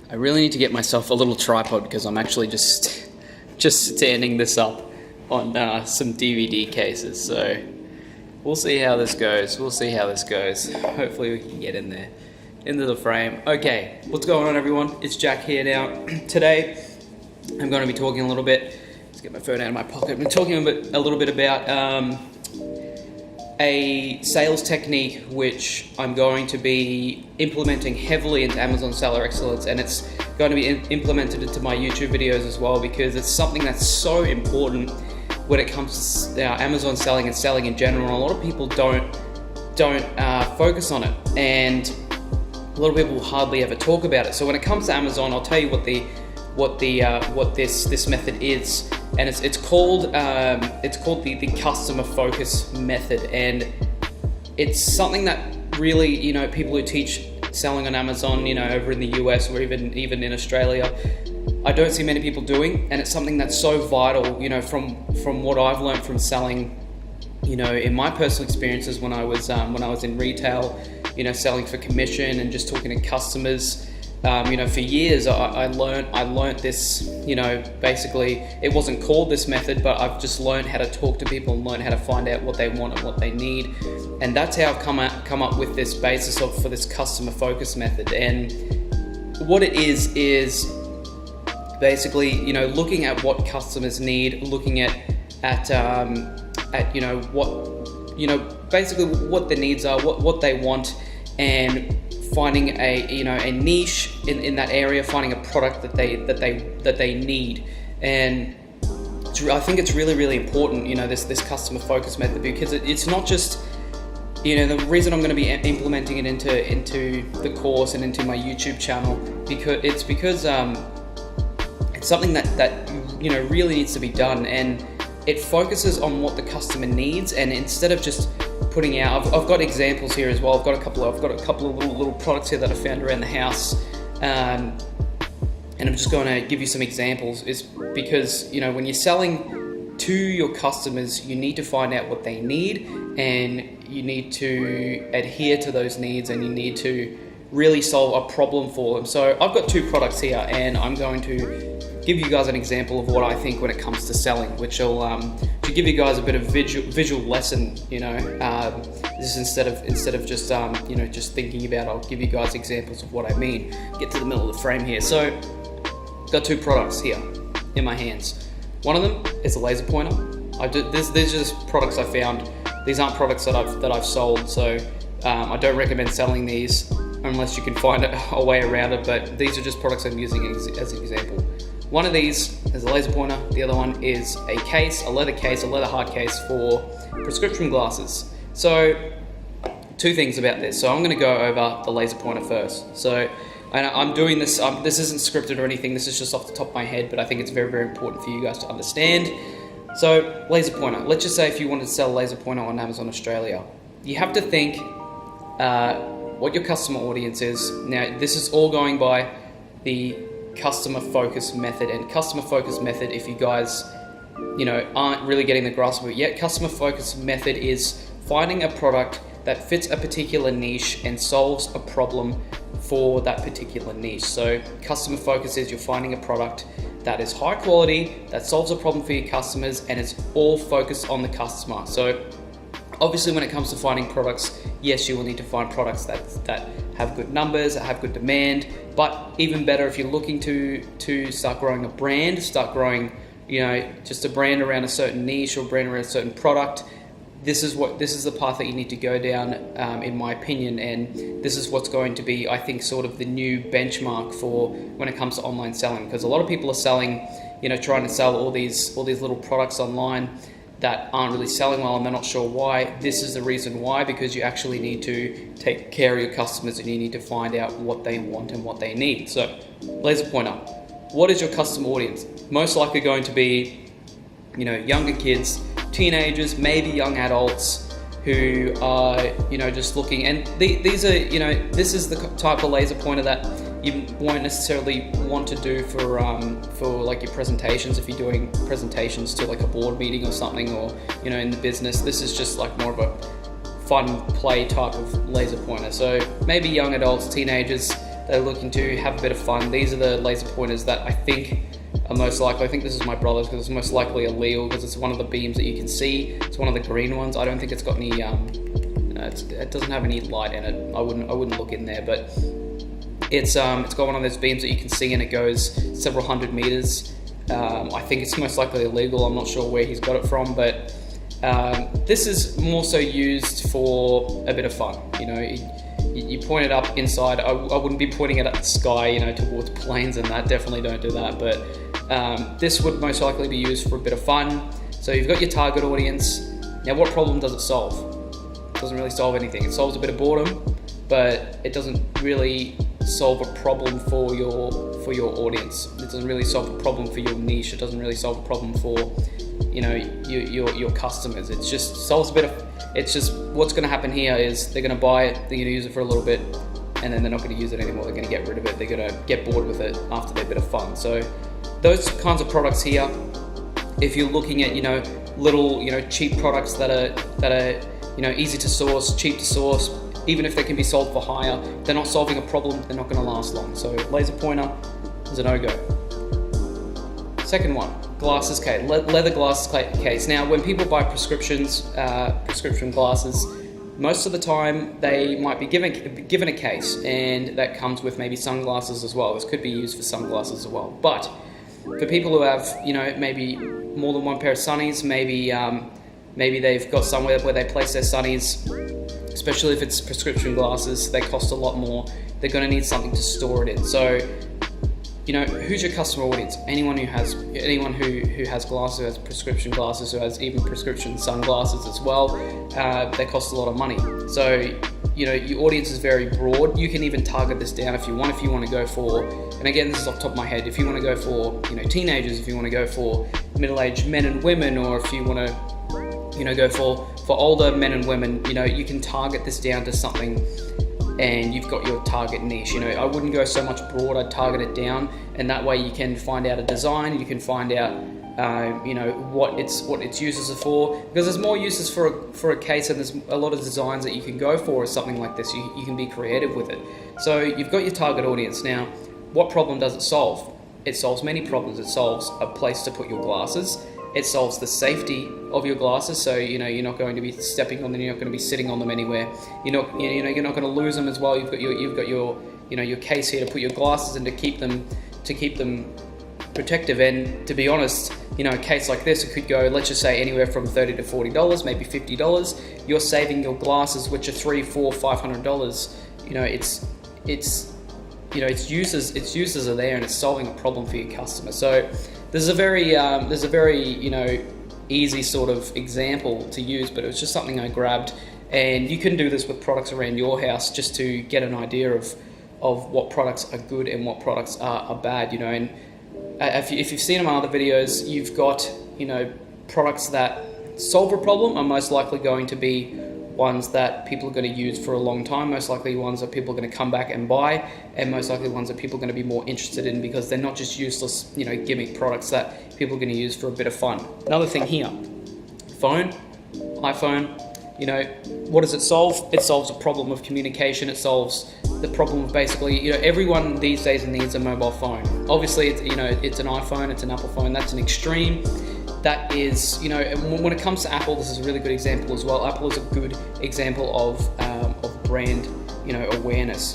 I really need to get myself a little tripod because I'm actually just standing this up on some DVD cases. So we'll see how this goes. Hopefully we can get in there, into the frame. Okay, what's going on, everyone? It's Jack here now. Today I'm going to be talking a little bit. Let's get my phone out of my pocket. I'm talking a little bit about a sales technique which I'm going to be implementing heavily into Amazon Seller Excellence, and it's going to be implemented into my YouTube videos as well, because it's something that's so important when it comes to Amazon selling and selling in general. A lot of people don't focus on it, and a lot of people hardly ever talk about it. So when it comes to Amazon, I'll tell you what this method is, and it's called the customer focus method, and it's something that really, people who teach selling on Amazon, over in the US or even in Australia, I don't see many people doing, and it's something that's so vital, from what I've learned from selling, in my personal experiences when I was in retail, selling for commission and just talking to customers. For years I learned this, basically it wasn't called this method, but I've just learned how to talk to people and learn how to find out what they want and what they need. And that's how I've come up with this basis for this customer focus method. And what it is basically, looking at what customers need, looking at basically what their needs are, what they want, and finding a niche in that area, finding a product that they need. And I think it's really important, this customer focus method, because it's not just, the reason I'm going to be implementing it into the course and into my YouTube channel, because it's something that really needs to be done, and it focuses on what the customer needs. And instead of just putting out, I've got examples here as well. I've got a couple of little products here that I found around the house, and I'm just going to give you some examples. Is because when you're selling to your customers, you need to find out what they need, and you need to adhere to those needs, and you need to really solve a problem for them. So I've got two products here, and I'm going to give you guys an example of what I think when it comes to selling, which will to give you guys a bit of visual lesson. This is instead of just just thinking about. I'll give you guys examples of what I mean. Get to the middle of the frame here. So, got two products here in my hands. One of them is a laser pointer. These are just products I found. These aren't products that I've sold, so I don't recommend selling these unless you can find a way around it. But these are just products I'm using as an example. One of these is a laser pointer. The other one is a leather hard case for prescription glasses. So, two things about this. So I'm going to go over the laser pointer first. So, and I'm doing this. This isn't scripted or anything. This is just off the top of my head, but I think it's very, very important for you guys to understand. So, laser pointer. Let's just say if you wanted to sell a laser pointer on Amazon Australia, you have to think what your customer audience is. Now, this is all going by the customer focus method. And customer focus method, if you guys aren't really getting the grasp of it yet, customer focus method is finding a product that fits a particular niche and solves a problem for that particular niche. So customer focus is you're finding a product that is high quality, that solves a problem for your customers, and it's all focused on the customer. So obviously when it comes to finding products, yes, you will need to find products that have good numbers, that have good demand. But even better, if you're looking to start growing a brand, start growing, just a brand around a certain niche or a brand around a certain product, this is the path that you need to go down, in my opinion. And this is what's going to be, I think, sort of the new benchmark for when it comes to online selling, because a lot of people are selling, trying to sell all these little products online that aren't really selling well, and they're not sure why. This is the reason why, because you actually need to take care of your customers, and you need to find out what they want and what they need. So, laser pointer. What is your customer audience? Most likely going to be, younger kids, teenagers, maybe young adults who are, just looking. And these are, this is the type of laser pointer that you won't necessarily want to do for like your presentations. If you're doing presentations to like a board meeting or something, or in the business, this is just like more of a fun play type of laser pointer. So maybe young adults, teenagers, they're looking to have a bit of fun, these are the laser pointers that I think are most likely. I think this is my brother's because it's most likely a Leo, because it's one of the beams that you can see. It's one of the green ones. I don't think it's got any, it doesn't have any light in it. I wouldn't look in there, but it's got one of those beams that you can see, and it goes several hundred meters. I think it's most likely illegal. I'm not sure where he's got it from, but this is more so used for a bit of fun. You point it up inside. I wouldn't be pointing it at the sky, towards planes and that. Definitely don't do that. But this would most likely be used for a bit of fun. So you've got your target audience. Now, what problem does it solve? It doesn't really solve anything. It solves a bit of boredom, but it doesn't really solve a problem for your audience. It doesn't really solve a problem for your niche. It doesn't really solve a problem for your customers. It just solves a bit of. It's just what's going to happen here is they're going to buy it, they're going to use it for a little bit, and then they're not going to use it anymore. They're going to get rid of it. They're going to get bored with it after their bit of fun. So those kinds of products here, if you're looking at little cheap products that are easy to source, cheap to source, even if they can be sold for higher, they're not solving a problem. They're not going to last long. So laser pointer is a no-go. Second one, glasses case, leather glasses case. Now, when people buy prescription glasses, most of the time they might be given a case, and that comes with maybe sunglasses as well. This could be used for sunglasses as well. But for people who have, maybe more than one pair of sunnies, maybe they've got somewhere where they place their sunnies, especially if it's prescription glasses, they cost a lot more. They're going to need something to store it in. So, who's your customer audience? Anyone who has glasses, who has prescription glasses, who has even prescription sunglasses as well. They cost a lot of money. So, your audience is very broad. You can even target this down if you want. If you want to go for, and again, this is off the top of my head, if you want to go for, teenagers, if you want to go for middle-aged men and women, or if you want to, go for older men and women, you can target this down to something, and you've got your target niche. I wouldn't go so much broad. I'd target it down, and that way you can find out a design. You can find out, what its uses are for, because there's more uses for a case, and there's a lot of designs that you can go for as something like this. You can be creative with it. So you've got your target audience. Now, what problem does it solve? It solves many problems. It solves a place to put your glasses. It solves the safety of your glasses, so you're not going to be stepping on them. You're not going to be sitting on them anywhere. You're not going to lose them as well. You've got your case here to put your glasses in to keep them protective. And to be honest, a case like this, it could go, let's just say, anywhere from $30 to $40, maybe $50. You're saving your glasses, which are $300, $400, $500. Its uses are there, and it's solving a problem for your customer. So there's a very easy sort of example to use, but it was just something I grabbed. And you can do this with products around your house just to get an idea of what products are good and what products are bad. And if you've seen my other videos, you've got products that solve a problem are most likely going to be ones that people are going to use for a long time, most likely ones that people are going to come back and buy, and most likely ones that people are going to be more interested in, because they're not just useless, gimmick products that people are going to use for a bit of fun. Another thing here, iPhone, what does it solve? It solves a problem of communication. It solves the problem of basically, everyone these days needs a mobile phone. Obviously, it's an iPhone, it's an Apple phone. That's an extreme. That is, when it comes to Apple, this is a really good example as well. Apple is a good example of brand, awareness.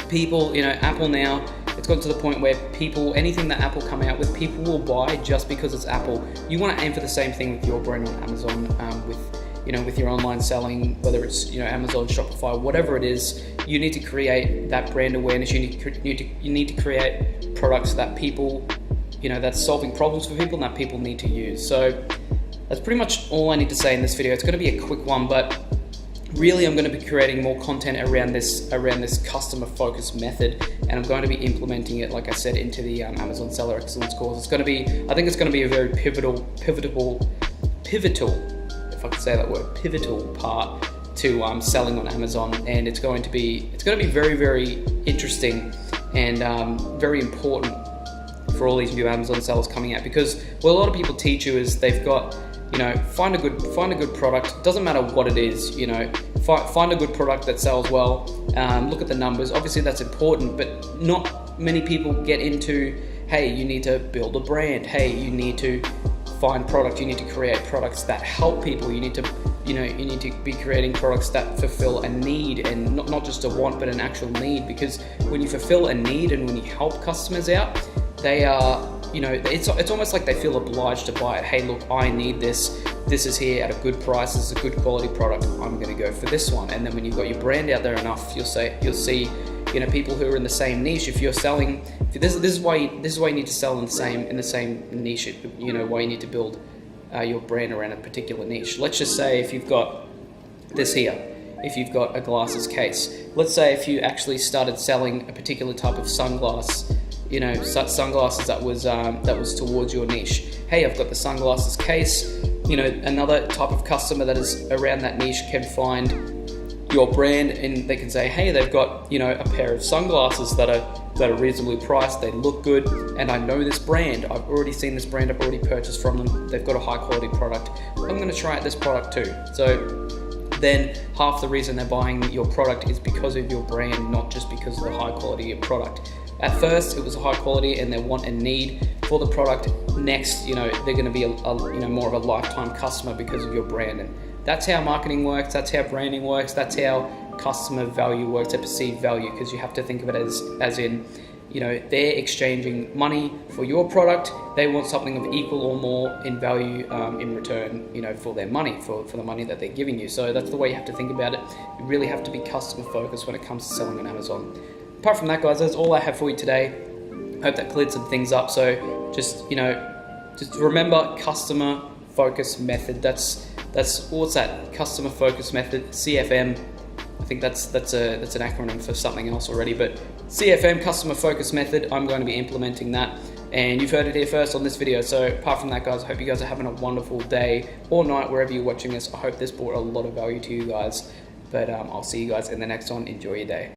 People, Apple now, it's gotten to the point where people, anything that Apple come out with, people will buy just because it's Apple. You want to aim for the same thing with your brand on Amazon, with your online selling, whether it's Amazon, Shopify, whatever it is. You need to create that brand awareness. You need to create products that people, that's solving problems for people and that people need to use. So that's pretty much all I need to say in this video. It's going to be a quick one, but really I'm going to be creating more content around this customer focused method, and I'm going to be implementing it, like I said, into the Amazon Seller Excellence course. I think it's going to be a very pivotal, if I could say that word, pivotal part to selling on Amazon, and it's going to be very, very interesting and very important for all these new Amazon sellers coming out, because what a lot of people teach you is they've got, find a good product. Doesn't matter what it is, find a good product that sells well. Look at the numbers. Obviously that's important, but not many people get into, hey, you need to build a brand. Hey, you need to find product. You need to create products that help people. You need to be creating products that fulfill a need, and not just a want, but an actual need. Because when you fulfill a need and when you help customers out, they are, it's almost like they feel obliged to buy it. Hey, look, I need this. This is here at a good price. This is a good quality product. I'm going to go for this one. And then when you've got your brand out there enough, you'll see, people who are in the same niche. If you're selling, this is why you need to sell in the same niche. Why you need to build your brand around a particular niche. Let's just say if you've got this here, if you've got a glasses case. Let's say if you actually started selling a particular type of sunglasses that was towards your niche. Hey, I've got the sunglasses case. Another type of customer that is around that niche can find your brand, and they can say, hey, they've got a pair of sunglasses that are reasonably priced. They look good, and I know this brand. I've already seen this brand. I've already purchased from them. They've got a high quality product. I'm going to try out this product too. So then half the reason they're buying your product is because of your brand, not just because of the high quality of product. At first, it was high quality and they want and need for the product. Next, they're going to be a more of a lifetime customer because of your brand. And that's how marketing works. That's how branding works. That's how customer value works, their perceived value, because you have to think of it as in, they're exchanging money for your product. They want something of equal or more in value in return, for their money, for the money that they're giving you. So that's the way you have to think about it. You really have to be customer focused when it comes to selling on Amazon. Apart from that, guys, that's all I have for you today. Hope that cleared some things up. So just remember customer focus method. That's what's that? Customer focus method, CFM. I think that's an acronym for something else already, but CFM, customer focus method. I'm going to be implementing that, and you've heard it here first on this video. So apart from that, guys, I hope you guys are having a wonderful day or night wherever you're watching this. I hope this brought a lot of value to you guys, but I'll see you guys in the next one. Enjoy your day.